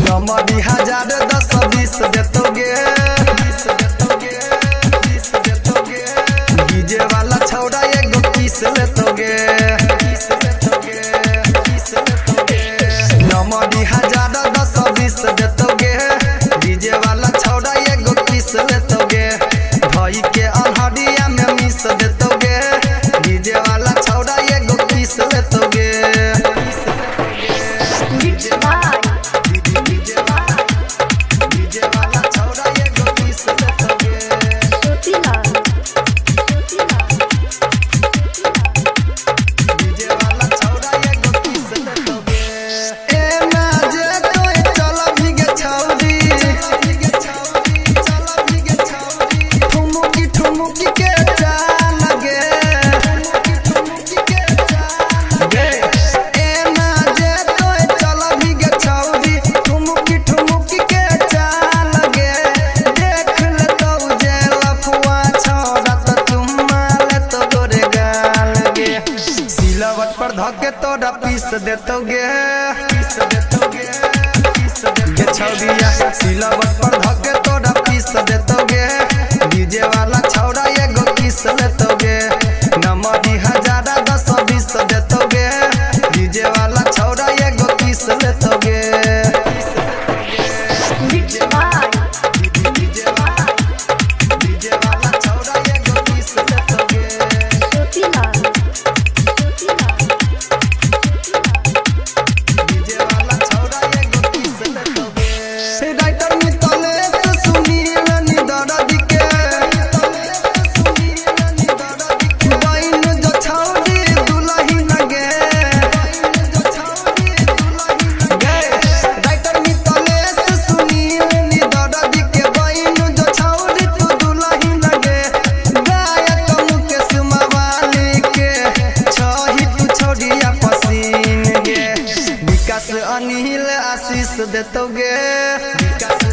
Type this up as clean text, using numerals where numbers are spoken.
नमरी 1010 देतोगे डीजे वाला छौड़ा एगो पीस लेतोगे नमरी 1010 देतोगे डीजे वाला छौड़ा एगो पीस लेतोगे भाई के अनहरिया में मिस देतोगे डीजे वाला छौड़ा एगो पीस लेतोगे पर धके तोड़ा पीस देतोगे छौड़िया सिलावट पर धके तोड़ा पीस देतोगे डीजे वाला छौड़ा एगो पीस लेतोगे नमरी 1010 देतोगे डीजे वाला छौड़ा एगो पीस लेतोगे अनिल आशीष देतोगे।